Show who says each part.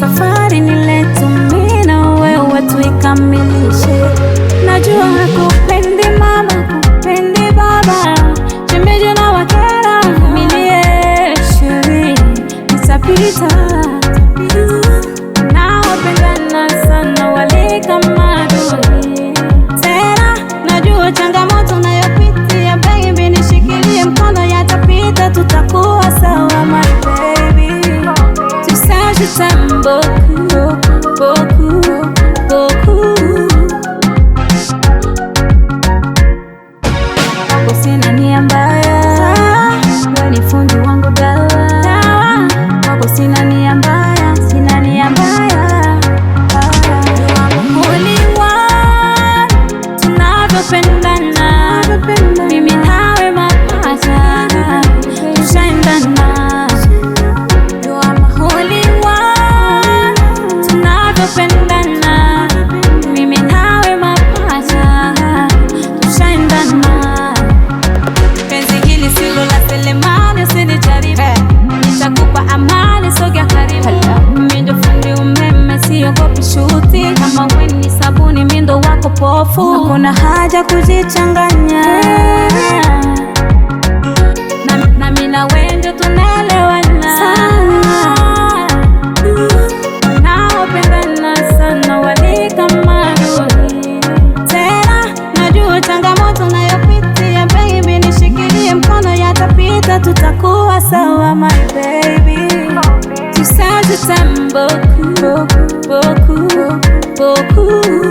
Speaker 1: safari ni letu, mimi na wewe tuikamilishe. Najua hakupendi mama, hakupendi baba, shemeji na wakera, milie sheri nitapita. Naopendana sana wale kama adui. Tena najua changamoto nayopitia, baby nishikilie mkono, yatapita, tutakuwa sawa my baby. Tu sais je t'aime beaucoup, beaucoup, beaucoup. Wako sina nia mbaya, wewe ni fundi wangu dawa. Wako sina nia mbaya, sina nia mbaya. Only one, tunavyopendana, mimi nawe mapacha, tushaendana. You are my only one, tunavyopendana, mimi nawe mapacha, tushaendana. Penzi hili silo la Selemani, usinijaribu, nitakupa amani, sogea karibu. Mimi ndo fundi umeme, siogopi shuti, kama wewe ni sabuni, mimi ndo wako pofu. Hakuna haja kujichanganya, na mimi na wewe ndio tunaelewana sana. Naopendana sana wale kama adui. Tena najua changamoto nayopitia, baby nishikilie mkono, yatapita, tutakuwa sawa my baby. Tu sais je t'aime beaucoup, beaucoup, beaucoup.